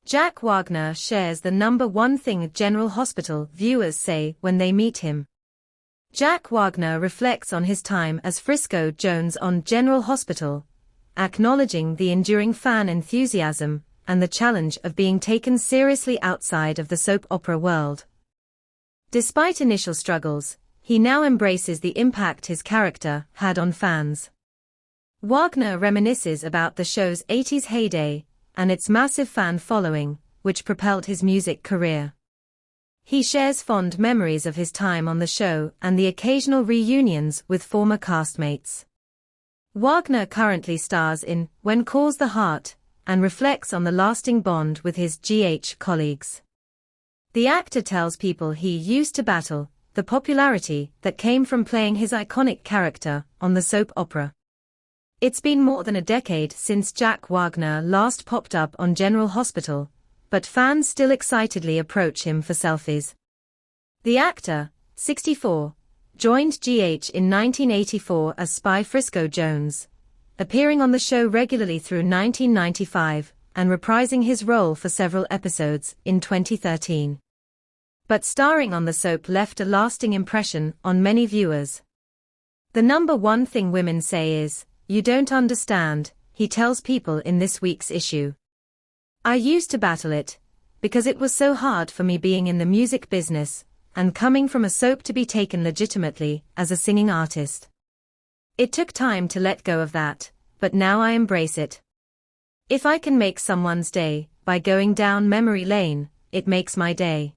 Jack Wagner shares the number one thing General Hospital viewers say when they meet him. Jack Wagner reflects on his time as Frisco Jones on General Hospital, acknowledging the enduring fan enthusiasm and the challenge of being taken seriously outside of the soap opera world. Despite initial struggles, he now embraces the impact his character had on fans. Wagner reminisces about the show's 80s heyday and its massive fan following, which propelled his music career. He shares fond memories of his time on the show and the occasional reunions with former castmates. Wagner currently stars in When Calls the Heart and reflects on the lasting bond with his GH colleagues. The actor tells people he used to battle the popularity that came from playing his iconic character on the soap opera. It's been more than a decade since Jack Wagner last popped up on General Hospital, but fans still excitedly approach him for selfies. The actor, 64, joined GH in 1984 as Spy Frisco Jones, appearing on the show regularly through 1995 and reprising his role for several episodes in 2013. But starring on the soap left a lasting impression on many viewers. The number one thing women say is, "You don't understand," he tells people in this week's issue. "I used to battle it, because it was so hard for me being in the music business, and coming from a soap to be taken legitimately as a singing artist. It took time to let go of that, but now I embrace it. If I can make someone's day by going down memory lane, it makes my day."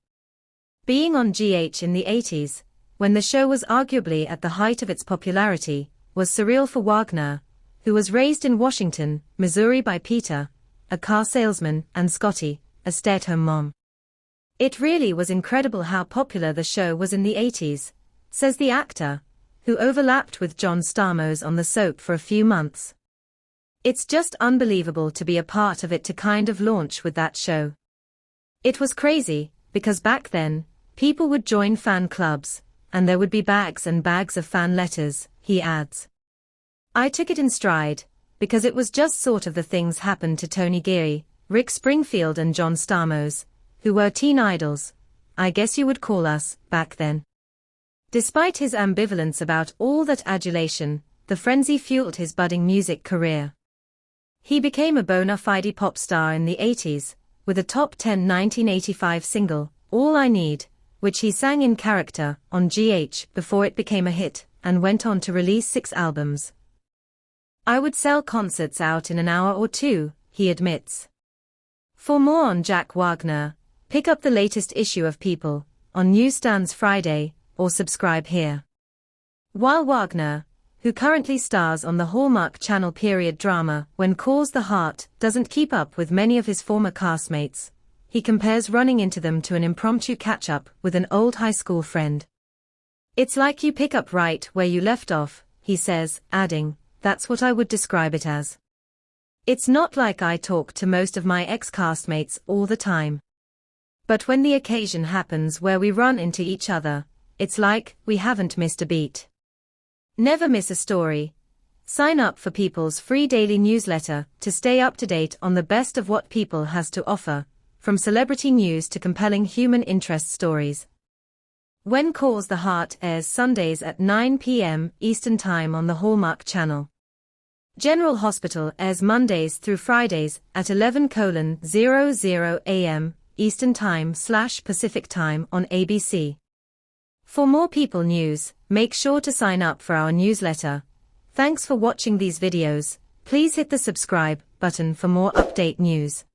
Being on GH in the 80s, when the show was arguably at the height of its popularity, was surreal for Wagner, who was raised in Washington, Missouri by Peter, a car salesman, and Scotty, a stay-at-home mom. "It really was incredible how popular the show was in the 80s, says the actor, who overlapped with John Stamos on the soap for a few months. "It's just unbelievable to be a part of it, to kind of launch with that show. It was crazy, because back then, people would join fan clubs, and there would be bags and bags of fan letters," he adds. "I took it in stride, because it was just sort of the things happened to Tony Geary, Rick Springfield and John Stamos, who were teen idols, I guess you would call us, back then." Despite his ambivalence about all that adulation, the frenzy fueled his budding music career. He became a bona fide pop star in the 80s, with a top 10 1985 single, All I Need, which he sang in character on GH before it became a hit, and went on to release 6 albums. "I would sell concerts out in an hour or two," he admits. For more on Jack Wagner, pick up the latest issue of People on newsstands Friday, or subscribe here. While Wagner, who currently stars on the Hallmark Channel period drama When Calls the Heart, doesn't keep up with many of his former castmates, he compares running into them to an impromptu catch-up with an old high school friend. "It's like you pick up right where you left off," he says, adding, "That's what I would describe it as. It's not like I talk to most of my ex-castmates all the time. But when the occasion happens where we run into each other, it's like we haven't missed a beat." Never miss a story. Sign up for People's free daily newsletter to stay up to date on the best of what People has to offer, from celebrity news to compelling human interest stories. When Calls the Heart airs Sundays at 9 p.m. Eastern Time on the Hallmark Channel. General Hospital airs Mondays through Fridays at 11:00 a.m. Eastern Time/Pacific Time on ABC. For more People news, make sure to sign up for our newsletter. Thanks for watching these videos. Please hit the subscribe button for more update news.